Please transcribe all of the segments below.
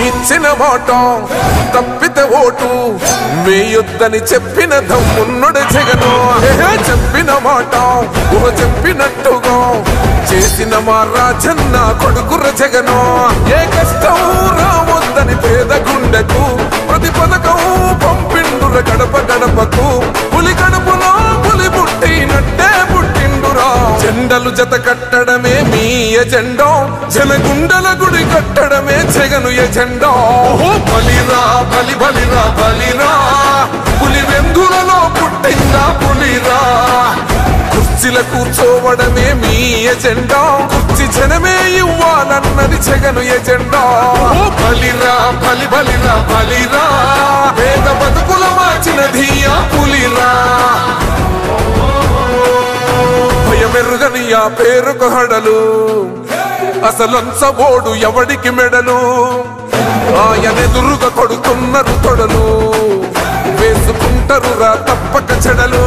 ఇచ్చిన మాట తప్పితే ఓటు వేయొద్దని చెప్పిన దమ్మున్నడు జగను. చెప్పిన మాట చెప్పినట్టుగా చేసిన మా రాజన్న కొడుకుర జగను. ఏ కష్టం రావద్దని పేద గుండెకు ప్రతి పథకం పంపిండుర గడప గడపకు. పులి గడపలో పులి పుట్టినట్టే పుట్టిండురా. జెండలు జత కట్టడమే మీ ఎజెండా, జనగుండల గుడి కట్టడమే జగను ఎజెండా. బలిరా బలి బలిరా బలిరా, పులి వెందులలో పుట్టిందా పులిరా. కుర్చీల కూర్చోవడమే మీ ఎజెండా, కుర్చీ జనమే ఇవ్వాలన్నది జగను ఎజెండా. బలిరా బలి బలిరా బలిరా, పేద బతుకుల మార్చినది ఆ పులిరా. భయమెరుగని ఆ పేరుకు హడలు, అసలంచబోడు ఎవడికి మెడలు. ఆయనెదురుగా కొడుతున్నారు తొడలు, వేసుకుంటారు రా తప్పక చెడలు.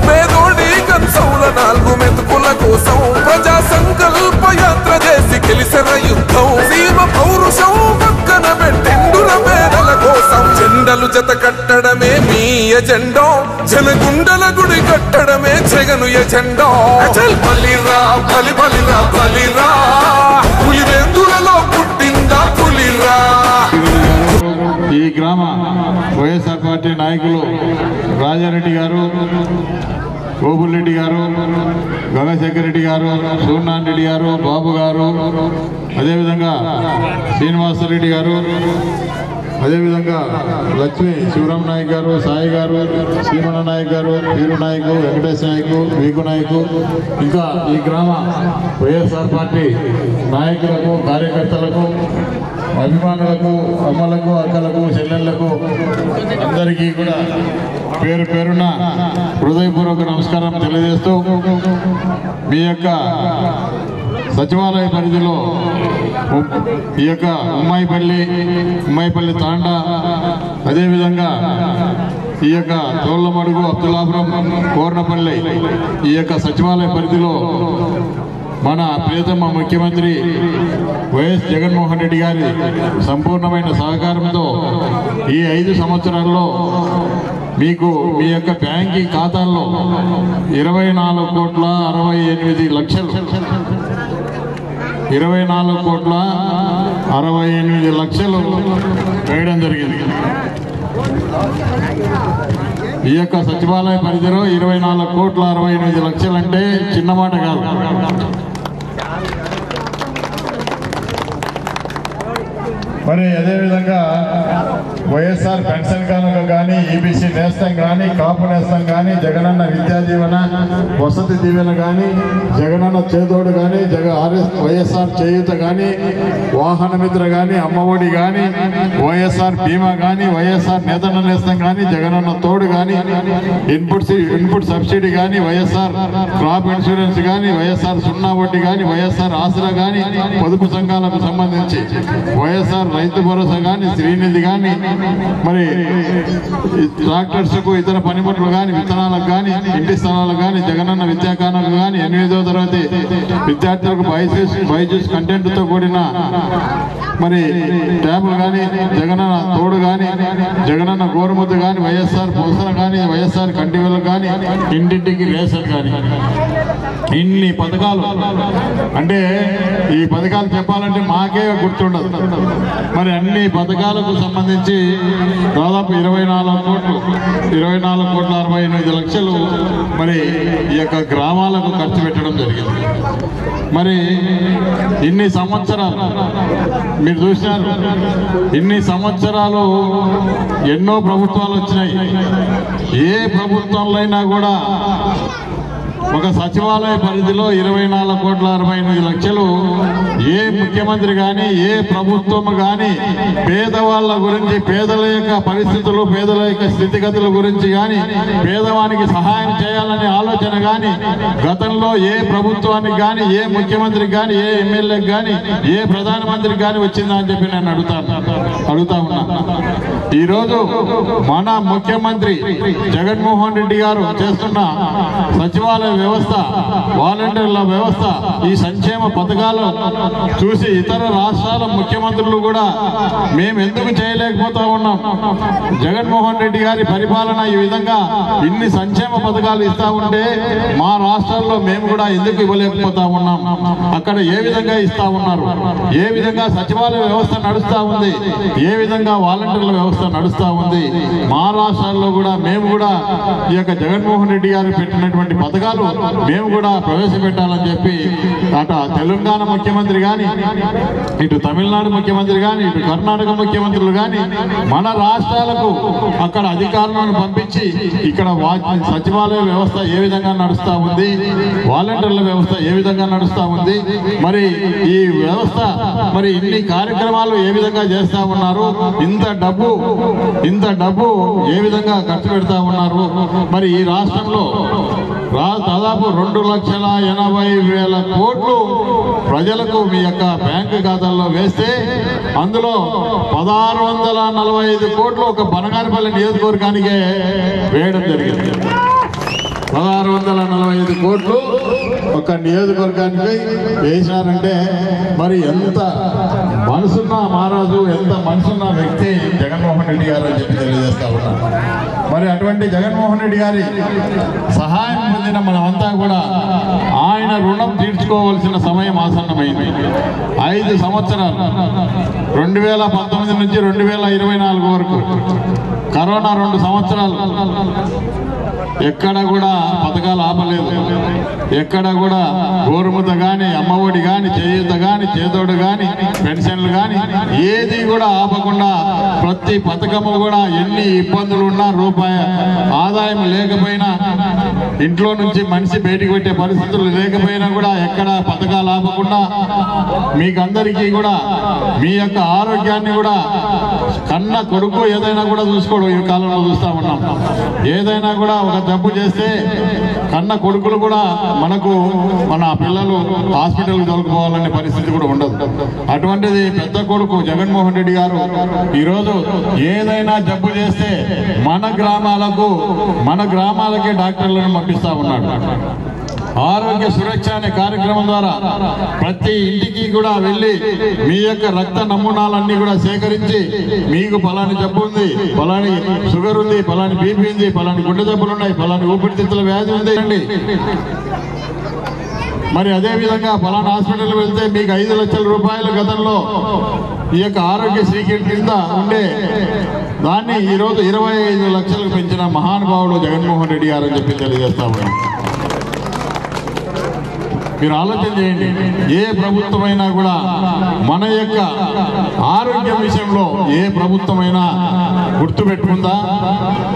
పేదోడి కంచౌల 4 మెతుకుల కోసం ప్రజా సంకల్ప యాత్ర చేసి గెలిసిన యుద్ధం. సీమ పౌరుషం పక్కన పెట్టిండుల పేదల కోసం. జెండలు జత కట్టడమే మీ ఎజెండా, జనగుండల గుడి కట్టడమే జగను ఎజెండా. బలిరా బలి బలిరా బలిరా, పులి వెందులలో పుట్టిందా పులిరా. ఈ గ్రామ వైఎస్ఆర్ పార్టీ నాయకులు రాజారెడ్డి గారు, గోపుల్రెడ్డి గారు, గంగశేఖర్ రెడ్డి గారు, సూర్యనారాయణ రెడ్డి గారు, బాబు గారు, అదేవిధంగా శ్రీనివాసరెడ్డి గారు, అదేవిధంగా లక్ష్మీ శివరామ్ నాయక్ గారు, సాయి గారు, శ్రీమణ నాయక్ గారు, వీరు నాయకు, వెంకటేష్ నాయకు, వీకు నాయకు, ఇంకా ఈ గ్రామ వైఎస్ఆర్ పార్టీ నాయకులకు, కార్యకర్తలకు, అభిమానులకు, అమ్మలకు, అక్కలకు, చెల్లెళ్లకు అందరికీ కూడా పేరు పేరున హృదయపూర్వక నమస్కారం తెలియజేస్తూ, మీ యొక్క సచివాలయ పరిధిలో ఈ యొక్క ఉమ్మాయిపల్లి తాండా, అదేవిధంగా ఈ యొక్క తోళ్లమడుగు, అబ్దుల్లాపురం, కోర్నపల్లి ఈ యొక్క సచివాలయ పరిధిలో మన ప్రియతమ ముఖ్యమంత్రి వైఎస్ జగన్మోహన్ రెడ్డి గారి సంపూర్ణమైన సహకారంతో ఈ 5 సంవత్సరాల్లో మీకు మీ యొక్క బ్యాంకింగ్ ఖాతాల్లో 24,68,00,000 24,68,00,000 వేయడం జరిగింది. ఈ యొక్క సచివాలయ పరిధిలో 24,68,00,000 అంటే చిన్న మాట కాదు. మరి అదేవిధంగా వైఎస్ఆర్ పెన్షన్ కానుక కానీ, ఈబీసీ నేస్తం కానీ, కాపు నేస్తం కానీ, జగనన్న విద్యా దీవెన, వసతి దీవెన కానీ, జగనన్న చేదోడు కానీ, వైఎస్ఆర్ చేయూత కానీ, వాహన మిత్ర కానీ, అమ్మఒడి కానీ, వైఎస్ఆర్ బీమా కానీ, వైఎస్ఆర్ నేతన్న నేస్తం కానీ, జగనన్న తోడు కానీ, ఇన్పుట్ సబ్సిడీ కానీ, వైఎస్ఆర్ క్రాప్ ఇన్సూరెన్స్ కానీ, వైఎస్ఆర్ సున్నా వడ్డీ కానీ, వైఎస్ఆర్ ఆసరా కానీ, పొదుపు సంఘాలకు సంబంధించి వైఎస్ఆర్ రైతు భరోసా కానీ, శ్రీనిధి కానీ, మరి ట్రాక్టర్స్ కు ఇతర పనిముట్లు కానీ, విత్తనాలకు కానీ, ఇంటి స్థలాలకు కానీ, జగనన్న విద్యా కానుక కానీ, 8వ తరగతి విద్యార్థులకు బైజూస్ కంటెంట్ తో కూడిన మరి ట్యాబ్లు కానీ, జగనన్న తోడు కానీ, జగనన్న గోరుముద్దు కానీ, వైఎస్ఆర్ పోసన కానీ, వైఎస్ఆర్ కంటివెలు కానీ, ఇంటింటికి రేషన్ కానీ, ఇన్ని పథకాలు. అంటే ఈ పథకాలు చెప్పాలంటే మాకే గుర్తుండదు. మరి అన్ని పథకాలకు సంబంధించి దాదాపు 24,68,00,000 మరి ఈ యొక్క గ్రామాలకు ఖర్చు పెట్టడం జరిగింది. మరి ఇన్ని సంవత్సరాలు మీరు చూసినారు, ఇన్ని సంవత్సరాలు ఎన్నో ప్రభుత్వాలు వచ్చినాయి. ఏ ప్రభుత్వంలో అయినా కూడా ఒక సచివాలయ పరిధిలో 24,68,00,000 ఏ ముఖ్యమంత్రి కానీ, ఏ ప్రభుత్వం కానీ పేదవాళ్ళ గురించి, పేదల యొక్క పరిస్థితులు, పేదల యొక్క స్థితిగతుల గురించి కానీ, పేదవానికి సహాయం చేయాలనే ఆలోచన కానీ గతంలో ఏ ప్రభుత్వానికి కానీ, ఏ ముఖ్యమంత్రికి కానీ, ఏ ఎమ్మెల్యేకి కానీ, ఏ ప్రధానమంత్రికి కానీ వచ్చిందా అని చెప్పి నేను అడుగుతా ఉన్నా. ఈరోజు మన ముఖ్యమంత్రి జగన్మోహన్ రెడ్డి గారు చేస్తున్న సచివాలయ వ్యవస్థ, వాలంటీర్ల వ్యవస్థ, ఈ సంక్షేమ పథకాలు చూసి ఇతర రాష్ట్రాల ముఖ్యమంత్రులు కూడా మేము ఎందుకు చేయలేకపోతా ఉన్నాం, జగన్మోహన్ రెడ్డి గారి పరిపాలన ఈ విధంగా ఇన్ని సంక్షేమ పథకాలు ఇస్తా ఉంటే మా రాష్ట్రాల్లో మేము కూడా ఎందుకు ఇవ్వలేకపోతా ఉన్నాం, అక్కడ ఏ విధంగా ఇస్తా ఉన్నారు, ఏ విధంగా సచివాలయ వ్యవస్థ నడుస్తా ఉంది, ఏ విధంగా వాలంటీర్ల వ్యవస్థ నడుస్తా ఉంది, మా రాష్ట్రాల్లో కూడా మేము కూడా ఈ యొక్క జగన్మోహన్ రెడ్డి గారు పెట్టినటువంటి పథకాలు మేము కూడా ప్రవేశపెట్టాలని చెప్పి అటు తెలంగాణ ముఖ్యమంత్రి కానీ, ఇటు తమిళనాడు ముఖ్యమంత్రి కానీ, ఇటు కర్ణాటక ముఖ్యమంత్రులు కానీ మన రాష్ట్రాలకు అక్కడ అధికారులను పంపించి ఇక్కడ సచివాలయ వ్యవస్థ ఏ విధంగా నడుస్తా ఉంది, వాలంటీర్ల వ్యవస్థ ఏ విధంగా నడుస్తా ఉంది, మరి ఈ వ్యవస్థ మరి ఇన్ని కార్యక్రమాలు ఏ విధంగా చేస్తా ఉన్నారు, ఇంత డబ్బు ఏ విధంగా ఖర్చు పెడతా ఉన్నారు, మరి ఈ రాష్ట్రంలో దాదాపు 2,80,000 కోట్లు ప్రజలకు మీ యొక్క బ్యాంకు ఖాతాల్లో వేస్తే అందులో 1,645 కోట్లు ఒక బనగానపల్లి నియోజకవర్గానికే వేయడం జరిగింది. 1,645 కోట్లు ఒక నియోజకవర్గానికి వేసినారంటే మరి ఎంత మనసున్న మహారాజు, ఎంత మనసున్న వ్యక్తి జగన్మోహన్ రెడ్డి గారు అని చెప్పి తెలియజేస్తా ఉన్నారు. మరి అటువంటి జగన్మోహన్ రెడ్డి గారి సహాయం పొందిన మనమంతా కూడా ఆయన రుణం తీర్చుకోవాల్సిన సమయం ఆసన్నమైంది. 5 సంవత్సరాలు 2019 నుంచి 2024 వరకు కరోనా 2 సంవత్సరాలు ఎక్కడ కూడా పథకాలు ఆపలేదు, ఎక్కడ కూడా గోరుముద్ద కానీ, అమ్మఒడి కానీ, చేయూత కానీ, చేదోడు కానీ, పెన్షన్లు కానీ ఏది కూడా ఆపకుండా ప్రతి పథకము కూడా ఎన్ని ఇబ్బందులు ఉన్నా, రూపాయి ఆదాయం లేకపోయినా, ఇంట్లో నుంచి మనిషి బయటికి పెట్టే పరిస్థితులు లేకపోయినా కూడా ఎక్కడ పథకాలు ఆపకుండా మీకందరికీ కూడా మీ యొక్క ఆరోగ్యాన్ని కూడా కన్న కొడుకు ఏదైనా కూడా చూసుకోవడం ఈ కాలంలో చూస్తా ఉన్నాం. ఏదైనా కూడా ఒక జబ్బు చేస్తే కన్న కొడుకులు కూడా మన పిల్లలు హాస్పిటల్కి తోలుకుపోవాలనే పరిస్థితి కూడా ఉండదు. అటువంటిది పెద్ద కొడుకు జగన్మోహన్ రెడ్డి గారు ఈరోజు ఏదైనా జబ్బు చేస్తే మన గ్రామాలకే డాక్టర్లను పంపిస్తా ఉన్నాడు. ఆరోగ్య సురక్ష అనే కార్యక్రమం ద్వారా ప్రతి ఇంటికి కూడా వెళ్ళి మీ యొక్క రక్త నమూనాలన్నీ కూడా సేకరించి మీకు ఫలాని జబ్బు ఉంది, ఫలాని షుగర్ ఉంది, ఫలాని బీపీ ఉంది, ఫలాని గుండె జబ్బులు ఉన్నాయి, ఫలాని ఊపిరితిత్తుల వ్యాధి ఉంది అండి. మరి అదేవిధంగా ఫలానా హాస్పిటల్ వెళ్తే మీకు 5 లక్షల రూపాయల గతంలో ఈ యొక్క ఆరోగ్యశ్రీ కింద ఉండే దాన్ని ఈరోజు 25 లక్షలకు పెంచిన మహానుభావుడు జగన్మోహన్ రెడ్డి గారు అని చెప్పి తెలియజేస్తా ఉన్నాం. మీరు ఆలోచన చేయండి, ఏ ప్రభుత్వమైనా కూడా మన యొక్క ఆరోగ్యం విషయంలో ఏ ప్రభుత్వమైనా గుర్తుపెట్టుకుందా?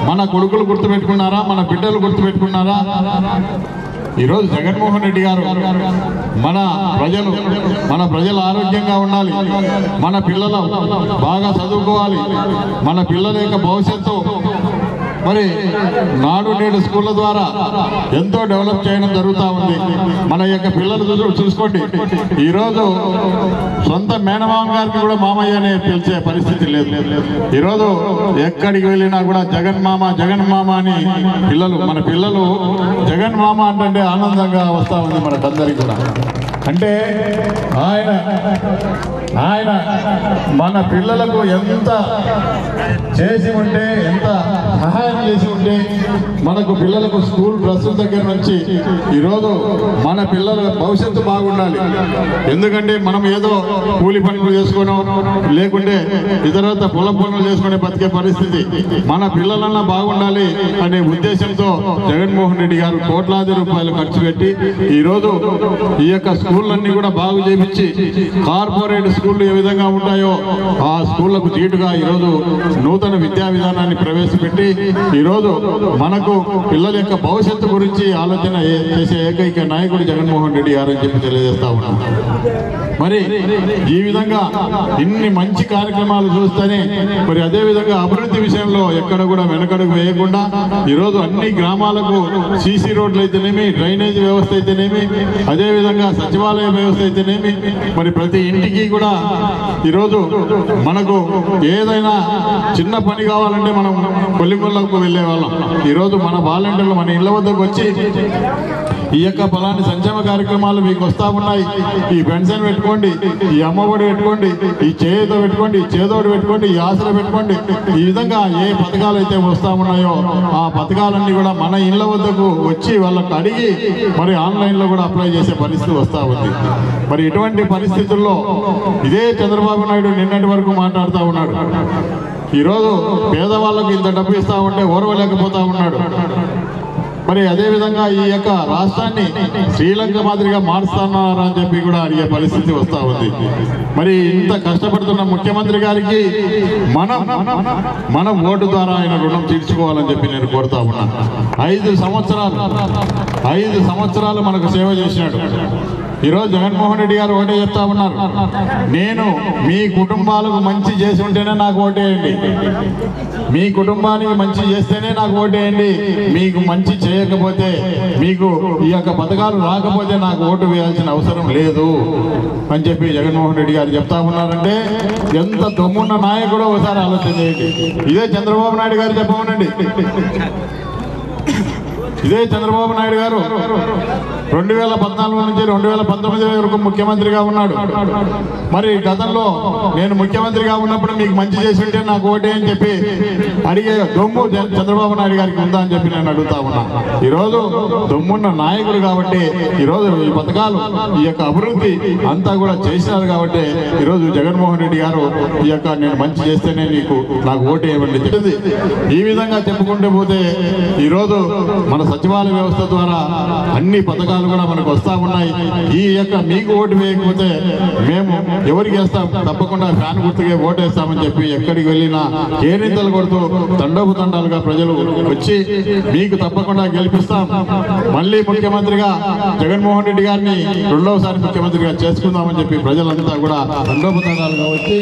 మన కొడుకులు గుర్తుపెట్టుకున్నారా? మన బిడ్డలు గుర్తుపెట్టుకున్నారా? ఈరోజు జగన్మోహన్ రెడ్డి గారు మన ప్రజలు ఆరోగ్యంగా ఉండాలి, మన పిల్లలు బాగా చదువుకోవాలి, మన పిల్లల యొక్క భవిష్యత్తు మరి నాడు నేడు స్కూళ్ళ ద్వారా ఎంతో డెవలప్ చేయడం జరుగుతూ ఉంది. మన యొక్క పిల్లలు చూసుకోండి, ఈరోజు సొంత మేనమామ గారికి కూడా మామయ్య అనే పిలిచే పరిస్థితి లేదు. ఈరోజు ఎక్కడికి వెళ్ళినా కూడా జగన్ మామ అని మన పిల్లలు జగన్ మామ అంటే ఆనందంగా వస్తూ ఉంది మనకందరికి కూడా. అంటే ఆయన మన పిల్లలకు ఎంత చేసి ఉంటే, ఎంత సహాయం చేసి ఉంటే మనకు పిల్లలకు స్కూల్ డ్రెస్సుల దగ్గర నుంచి ఈరోజు మన పిల్లల భవిష్యత్తు బాగుండాలి. ఎందుకంటే మనం ఏదో కూలి పనులు చేసుకోవడం లేకుంటే ఇతరత పొలం పనులు చేసుకునే బతికే పరిస్థితి, మన పిల్లలన్నా బాగుండాలి అనే ఉద్దేశంతో జగన్మోహన్ రెడ్డి గారు కోట్లాది రూపాయలు ఖర్చు పెట్టి ఈరోజు ఈ యొక్క స్కూళ్ళన్నీ కూడా బాగు చేయించి కార్పొరేట్ స్కూళ్ళు ఏ విధంగా ఉంటాయో ఆ స్కూళ్లకు తీటుగా ఈరోజు నూతన విద్యా విధానాన్ని ప్రవేశపెట్టి ఈరోజు మనకు పిల్లల యొక్క భవిష్యత్తు గురించి ఆలోచన చేసే ఏకైక నాయకుడు జగన్మోహన్ రెడ్డి గారు అని చెప్పి తెలియజేస్తా ఉన్నాం. మరి ఈ విధంగా ఇన్ని మంచి కార్యక్రమాలు చూస్తేనే మరి అదేవిధంగా అభివృద్ధి విషయంలో ఎక్కడ కూడా వెనకడుగు వేయకుండా ఈరోజు అన్ని గ్రామాలకు సీసీ రోడ్లు అయితేనేమి, డ్రైనేజీ వ్యవస్థ అయితేనేమి, అదేవిధంగా సచివాలయ వ్యవస్థ అయితేనేమి, మరి ప్రతి ఇంటికి కూడా ఈరోజు మనకు ఏదైనా చిన్న పని కావాలంటే మనం కొల్లికొల్లకు వెళ్ళే వాళ్ళం. ఈరోజు మన వాలంటీర్లు మన ఇళ్ల వద్దకు వచ్చి ఈ యొక్క ఫలాని సంక్షేమ కార్యక్రమాలు మీకు వస్తా ఉన్నాయి, ఈ పెన్షన్ పెట్టుకోండి, ఈ అమ్మఒడి పెట్టుకోండి, ఈ చేయుత పెట్టుకోండి, ఈ చేదోడు పెట్టుకోండి, ఈ ఆశలు పెట్టుకోండి, ఈ విధంగా ఏ పథకాలు అయితే వస్తా ఉన్నాయో ఆ పథకాలన్నీ కూడా మన ఇళ్ళ వద్దకు వచ్చి వాళ్ళకి అడిగి మరి ఆన్లైన్లో కూడా అప్లై చేసే పరిస్థితి వస్తూ ఉంది. మరి ఇటువంటి పరిస్థితుల్లో ఇదే చంద్రబాబు నాయుడు నిన్నటి వరకు మాట్లాడుతూ ఉన్నాడు. ఈరోజు పేదవాళ్ళకు ఇంత డబ్బు ఇస్తా ఉంటే ఓర్వలేకపోతా ఉన్నాడు. మరి అదేవిధంగా ఈ యొక్క రాష్ట్రాన్ని శ్రీలంక మాదిరిగా మారుస్తున్నారా అని చెప్పి కూడా అడిగే పరిస్థితి వస్తూ ఉంది. మరి ఇంత కష్టపడుతున్న ముఖ్యమంత్రి గారికి మనం ఓటు ద్వారా ఆయన రుణం తీర్చుకోవాలని చెప్పి నేను కోరుతా ఉన్నా. 5 సంవత్సరాలు మనకు సేవ చేసినాడు. ఈరోజు జగన్మోహన్ రెడ్డి గారు ఓటే చెప్తా ఉన్నారు, నేను మీ కుటుంబాలకు మంచి చేసి ఉంటేనే నాకు ఓటేయండి, మీ కుటుంబానికి మంచి చేస్తేనే నాకు ఓటేయండి, మీకు మంచి చేయకపోతే, మీకు ఈ యొక్క పథకాలు రాకపోతే నాకు ఓటు వేయాల్సిన అవసరం లేదు అని చెప్పి జగన్మోహన్ రెడ్డి గారు చెప్తా ఉన్నారంటే ఎంత దమ్మున్న నాయకుడో ఒకసారి ఆలోచన చేయండి. ఇదే చంద్రబాబు నాయుడు గారు చెప్పమనండి. ఇదే చంద్రబాబు నాయుడు గారు 2014 నుంచి 2019 వరకు ముఖ్యమంత్రిగా ఉన్నాడు. మరి గతంలో నేను ముఖ్యమంత్రిగా ఉన్నప్పుడు మీకు మంచి చేసి ఉంటే నాకు ఓటే అని చెప్పి అడిగే దొమ్ము చంద్రబాబు నాయుడు గారికి ఉందా అని చెప్పి నేను అడుగుతా ఉన్నా. ఈరోజు దొమ్మున్న నాయకుడు కాబట్టి ఈరోజు ఈ పథకాలు ఈ యొక్క అభివృద్ధి అంతా కూడా చేసినారు కాబట్టి ఈరోజు జగన్మోహన్ రెడ్డి గారు ఈ యొక్క నేను మంచి చేస్తేనే నాకు ఓటు వేయమని చెప్పింది. ఈ విధంగా చెప్పుకుంటూ పోతే ఈరోజు మన సచివాలయ వ్యవస్థ ద్వారా అన్ని పథకాలు కూడా మనకు వస్తా ఉన్నాయి. ఈ యొక్క మీకు ఓటు వేయకపోతే మేము ఎవరికి వేస్తాం, తప్పకుండా ఫ్యాన్ గుర్తుకే ఓటేస్తామని చెప్పి ఎక్కడికి వెళ్ళినా కేరింతలు కొడుతూ తండోపుతండాలుగా ప్రజలు వచ్చి మీకు తప్పకుండా గెలిపిస్తాం, మళ్ళీ ముఖ్యమంత్రిగా జగన్మోహన్ రెడ్డి గారిని 2వసారి ముఖ్యమంత్రిగా చేసుకుందామని చెప్పి ప్రజలంతా కూడా తండోపుతండాలుగా వచ్చి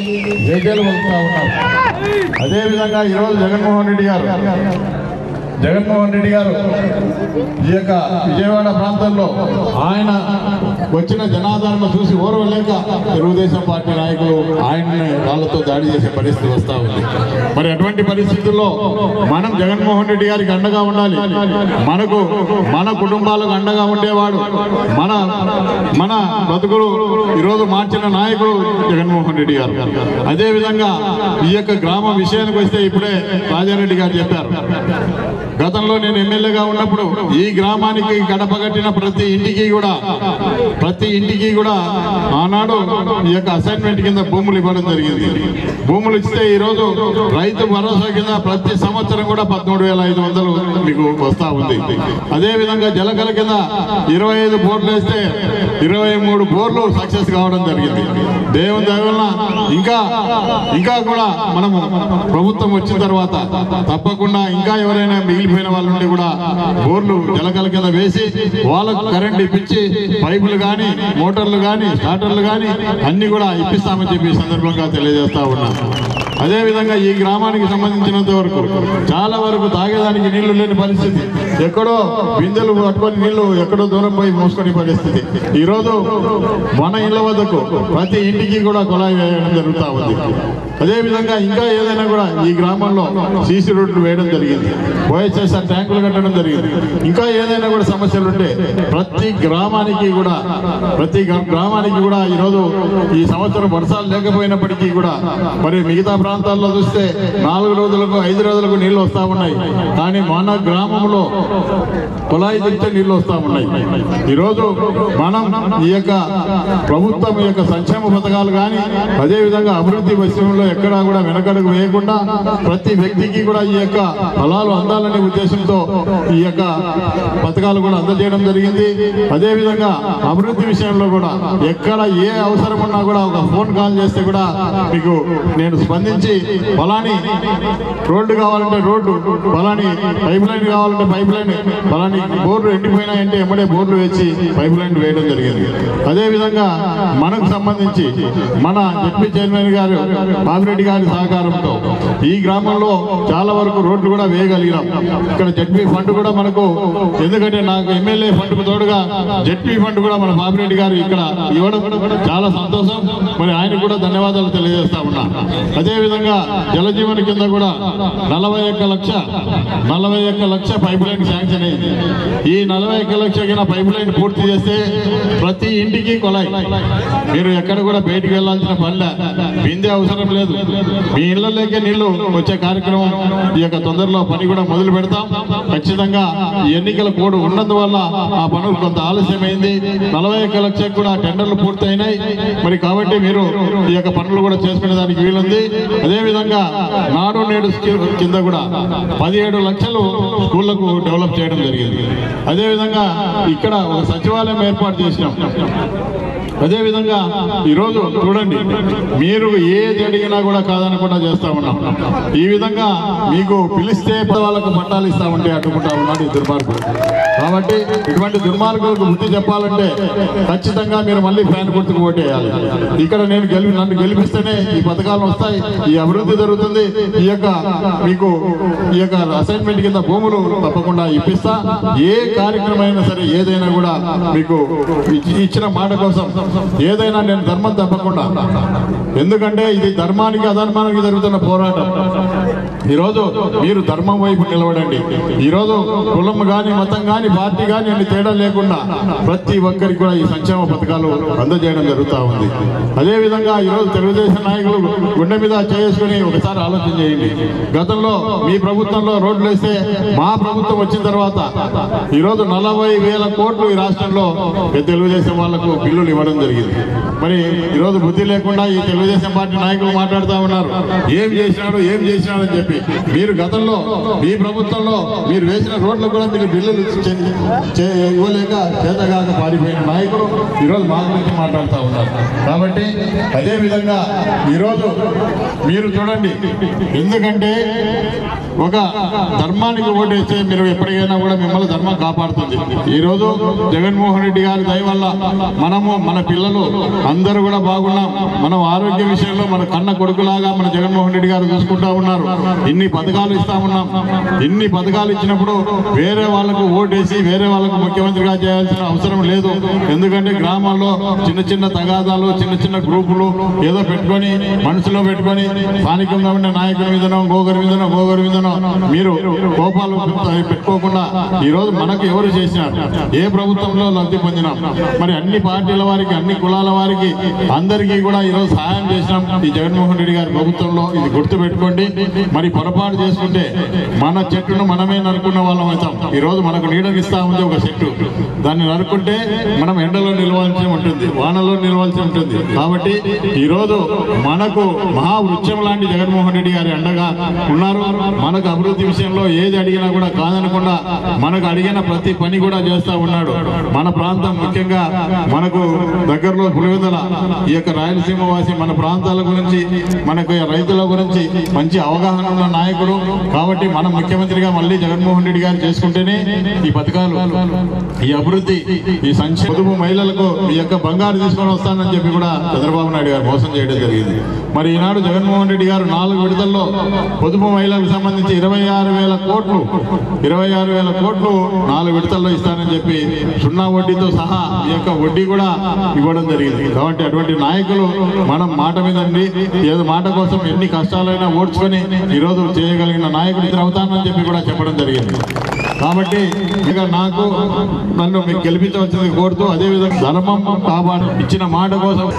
జైలు వెళ్తా ఉన్నారు. అదేవిధంగా ఈరోజు జగన్మోహన్ రెడ్డి గారు ఈ యొక్క విజయవాడ ప్రాంతంలో ఆయన వచ్చిన జనాదరణ చూసి ఓర్వలేక తెలుగుదేశం పార్టీ నాయకులు ఆయన్ని వాళ్ళతో దాడి చేసే పరిస్థితి వస్తూ ఉంది. మరి అటువంటి పరిస్థితుల్లో మనం జగన్మోహన్ రెడ్డి గారికి అండగా ఉండాలి. మన కుటుంబాలకు అండగా ఉండేవాడు, మన బతుకులు ఈరోజు మార్చిన నాయకుడు జగన్మోహన్ రెడ్డి గారు. అదేవిధంగా ఈ యొక్క గ్రామ విషయానికి వస్తే ఇప్పుడే రాజారెడ్డి గారు చెప్పారు, గతంలో నేను ఎమ్మెల్యేగా ఉన్నప్పుడు ఈ గ్రామానికి గడప కట్టిన ప్రతి ఇంటికి కూడా ఆనాడు ఈ యొక్క అసైన్మెంట్ కింద భూములు ఇవ్వడం జరిగింది. భూములు ఇస్తే ఈరోజు రైతు భరోసా కింద ప్రతి సంవత్సరం కూడా 13,500 మీకు వస్తా ఉంది. అదేవిధంగా జలకళ కింద 25 బోర్లు వేస్తే 23 బోర్లు సక్సెస్ కావడం జరిగింది. దేవుని దయ వలన ఇంకా కూడా మనము ప్రభుత్వం వచ్చిన తర్వాత తప్పకుండా ఇంకా ఎవరైనా మిగిలిపోయిన వాళ్ళు ఉంటే కూడా బోర్లు జలకళ కింద వేసి వాళ్ళకు కరెంట్ ఇప్పించి పైపులు కానీ మోటార్లు కానీ స్టార్టర్లు కానీ అన్ని కూడా ఇప్పిస్తామని చెప్పి ఈ సందర్భంగా తెలియజేస్తా ఉన్నా. అదేవిధంగా ఈ గ్రామానికి సంబంధించినంత వరకు చాలా వరకు తాగేదానికి నీళ్లు లేని పరిస్థితి, ఎక్కడో బిందెలు పట్టుకొని నీళ్లు ఎక్కడో దూరం పోయి మోసుకొని పరిస్థితి. ఈరోజు మన ఇళ్ల వద్దకు ప్రతి ఇంటికి కూడా కుళాయి వేయడం జరుగుతూ ఉంది. అదేవిధంగా ఇంకా ఏదైనా కూడా ఈ గ్రామంలో సీసీ రోడ్లు వేయడం జరిగింది, ఓఎస్ఎస్ఆర్ ట్యాంకులు కట్టడం జరిగింది. ఇంకా ఏదైనా కూడా సమస్యలు ఉంటే ప్రతి గ్రామానికి కూడా ఈరోజు ఈ సంవత్సరం వర్షాలు లేకపోయినప్పటికీ కూడా మరి మిగతా ప్రాంతాల్లో చూస్తే 4 రోజులకు 5 రోజులకు నీళ్లు వస్తా ఉన్నాయి. కానీ మన గ్రామంలో కుళాయి తెచ్చే నీళ్లు వస్తా ఉన్నాయి. ఈరోజు మనం ఈ యొక్క ప్రభుత్వం యొక్క సంక్షేమ పథకాలు కానీ అదేవిధంగా అభివృద్ధి విషయంలో ఎక్కడా కూడా వెనకడుగు వేయకుండా ప్రతి వ్యక్తికి కూడా ఈ యొక్క ఫలాలు అందాలనే ఉద్దేశంతో ఈ యొక్క పథకాలు కూడా అందజేయడం జరిగింది. అదేవిధంగా అభివృద్ధి విషయంలో కూడా ఎక్కడ ఏ అవసరం ఉన్నా కూడా ఒక ఫోన్ కాల్ చేస్తే కూడా మీకు నేను స్పందించి ఫలాని రోడ్డు కావాలంటే రోడ్డు, ఫలాని పైప్ లైన్ కావాలంటే పైప్ లైన్, ఫలాని బోర్లు ఎండిపోయినాయంటే ఎమ్మడే బోర్లు వేసి పైప్ లైన్ వేయడం జరిగింది. అదేవిధంగా మనకు సంబంధించి మన జడ్పీ చైర్మన్ గారు బాబిరెడ్డి గారి సహకారంతో ఈ గ్రామంలో చాలా వరకు రోడ్లు కూడా వేయగలిగినాం. ఇక్కడ జడ్పీ ఫండ్ కూడా మనకు, ఎందుకంటే నాకు ఎమ్మెల్యే ఫండ్కు తోడుగా జడ్పీ ఫండ్ కూడా మన బాబిరెడ్డి గారు ఇక్కడ ఇవ్వడం చాలా సంతోషం. మరి ఆయనకు కూడా ధన్యవాదాలు తెలియజేస్తా ఉన్నా. అదేవిధంగా అదేవిధంగా జలజీవన్ కింద కూడా 41 లక్ష పైప్ లైన్ శాంక్షన్ అయింది. ఈ 41 లక్ష కింద పైప్ లైన్ పూర్తి చేస్తే ప్రతి ఇంటికి కొలాయి, మీరు ఎక్కడ కూడా బయటికి వెళ్లాల్సిన పనిలే, బిందె అవసరం లేదు, మీ ఇళ్లలోకే నీళ్లు వచ్చే కార్యక్రమం ఈ యొక్క తొందరలో పని కూడా మొదలు పెడతాం. ఖచ్చితంగా ఎన్నికల కోడ్ ఉన్నందువల్ల ఆ పనులు కొంత ఆలస్యమైంది. 41 లక్షలకు కూడా టెండర్లు పూర్తయినాయి. మరి కాబట్టి మీరు ఈ యొక్క పనులు కూడా చేసుకునే దానికి వీలుంది. అదేవిధంగా నాడు నేడు కింద కూడా 17 లక్షలు స్కూళ్లకు డెవలప్ చేయడం జరిగింది. అదేవిధంగా ఇక్కడ ఒక సచివాలయం ఏర్పాటు చేసినాం. అదేవిధంగా ఈరోజు చూడండి, మీరు ఏది అడిగినా కూడా కాదనకుండా చేస్తా ఉన్నాం. ఈ విధంగా మీకు పిలిస్తే వాళ్ళకు పట్టాలు ఇస్తామంటే అడ్డుకుంటా ఉన్నాడు ఈ దుర్మార్గులు. కాబట్టి ఇటువంటి దుర్మార్గులకు బుద్ధి చెప్పాలంటే ఖచ్చితంగా మీరు మళ్ళీ ఫ్యాన్ గుర్తుకు ఓటేయాలి. ఇక్కడ నన్ను గెలిపిస్తేనే ఈ పథకాలు వస్తాయి, ఈ అభివృద్ధి జరుగుతుంది, మీకు ఈ యొక్క అసైన్మెంట్ కింద భూములు తప్పకుండా ఇప్పిస్తా. ఏ కార్యక్రమం అయినా సరే ఏదైనా కూడా మీకు ఇచ్చిన మాట కోసం ఏదైనా నేను ధర్మం తప్పకుండా, ఎందుకంటే ఇది ధర్మానికి అధర్మానికి జరుగుతున్న పోరాటం. ఈరోజు మీరు ధర్మం వైపు నిలబడండి. ఈరోజు కులం కానీ మతం కానీ పార్టీ కానీ అన్ని తేడా లేకుండా ప్రతి ఒక్కరికి కూడా ఈ సంక్షేమ పథకాలు అందజేయడం జరుగుతూ ఉంది. అదేవిధంగా ఈరోజు తెలుగుదేశం నాయకులు గుండె మీద చేసుకుని ఒకసారి ఆలోచన చేయండి. గతంలో మీ ప్రభుత్వంలో రోడ్లు వేస్తే మా ప్రభుత్వం వచ్చిన తర్వాత ఈరోజు 40,000 కోట్లు ఈ రాష్ట్రంలో తెలుగుదేశం వాళ్లకు బిల్లులు ఇవ్వడం జరిగింది. మరి ఈరోజు బుద్ధి లేకుండా ఈ తెలుగుదేశం పార్టీ నాయకులు మాట్లాడుతూ ఉన్నారు, ఏం చేసినాడు అని చెప్పి. మీరు గతంలో మీ ప్రభుత్వంలో మీరు వేసిన రోడ్లు కూడా మీరు బిల్లులు ఇవ్వలేక చేతగాక పారిపోయిన నాయకులు ఈరోజు మా గురించి మాట్లాడుతూ ఉన్నారు. కాబట్టి అదేవిధంగా ఈరోజు మీరు చూడండి, ఎందుకంటే ఒక ధర్మానికి ఓటేస్తే మీరు ఎప్పటికైనా కూడా మిమ్మల్ని ధర్మం కాపాడుతుంది. ఈరోజు జగన్మోహన్ రెడ్డి గారి దయ వల్ల మనము మన పిల్లలు అందరూ కూడా బాగున్నాం. మనం ఆరోగ్య విషయంలో మన కన్న కొడుకులాగా మన జగన్మోహన్ రెడ్డి గారు చూసుకుంటా ఉన్నారు. ఇన్ని పథకాలు ఇస్తా ఉన్నాం. ఇన్ని పథకాలు ఇచ్చినప్పుడు వేరే వాళ్ళకు ఓటేసి వేరే వాళ్ళకు ముఖ్యమంత్రిగా చేయాల్సిన అవసరం లేదు. ఎందుకంటే గ్రామాల్లో చిన్న తగాదాలు, చిన్న గ్రూపులు ఏదో పెట్టుకొని మనసులో పెట్టుకొని స్థానికంగా ఉండే నాయకుల మీదనో గోగరి మీదనో మీరు కోపాలు పెట్టుకోకుండా ఈరోజు మనకు ఎవరు చేసినారు, ఏ ప్రభుత్వంలో లబ్ధి పొందినాం, మరి అన్ని పార్టీల వారికి అన్ని కులాల వారికి అందరికీ కూడా ఈరోజు సహాయం చేసినాం ఈ జగన్మోహన్ రెడ్డి గారి ప్రభుత్వంలో. ఇది గుర్తు పెట్టుకోండి. మరి పొరపాటు చేసుకుంటే మన చెట్టును మనమే నరుకున్న వాళ్ళం అవుతాం. ఈరోజు మనకు నీడనిస్తా ఉంది ఒక చెట్టు, దాన్ని నరుకుంటే మనం ఎండలో నిలవాల్సి ఉంటుంది, వానలో నిలవాల్సి ఉంటుంది. కాబట్టి ఈరోజు మనకు మహావృక్షం లాంటి జగన్మోహన్ రెడ్డి గారి అండగా ఉన్నారు. మనకు అభివృద్ధి విషయంలో ఏది అడిగినా కూడా కాదనకుండా మనకు అడిగిన ప్రతి పని కూడా చేస్తా ఉన్నాడు. మన ప్రాంతం ముఖ్యంగా మనకు దగ్గరలో పులివెందుల ఈ యొక్క రాయలసీమ వాసి మన ప్రాంతాల గురించి మనకు రైతుల గురించి మంచి అవగాహన ఉన్న నాయకుడు. కాబట్టి మన ముఖ్యమంత్రిగా మళ్ళీ జగన్మోహన్ రెడ్డి గారు చేసుకుంటేనే ఈ పథకాలు, ఈ అభివృద్ధి, ఈ పొదుపు మహిళలకు ఈ యొక్క బంగారు తీసుకొని వస్తానని చెప్పి కూడా చంద్రబాబు నాయుడు గారు మోసం చేయడం జరిగింది. మరి ఈనాడు జగన్మోహన్ రెడ్డి గారు 4 విడతల్లో పొదుపు మహిళలకు సంబంధించి 26,000 కోట్లు 4 విడతల్లో ఇస్తానని చెప్పి 0 వడ్డీతో సహా ఈ యొక్క వడ్డీ కూడా ఇవ్వడం జరిగింది. కాబట్టి అటువంటి నాయకులు మనం మాట మీదండి, ఏదో మాట కోసం ఎన్ని కష్టాలైనా ఓడ్చుకొని ఈరోజు చేయగలిగిన నాయకుడు అవుతానని చెప్పి కూడా చెప్పడం జరిగింది. కాబట్టి ఇక నన్ను మీకు గెలిపించవలసింది కోరుతూ, అదేవిధంగా ధర్మం కాపాడు ఇచ్చిన మాట కోసం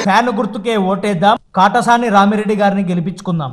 ఫ్యాన్ గుర్తుకే ఓటేద్దాం. కాటసాని రామిరెడ్డి గారిని గెలిపించుకుందాం.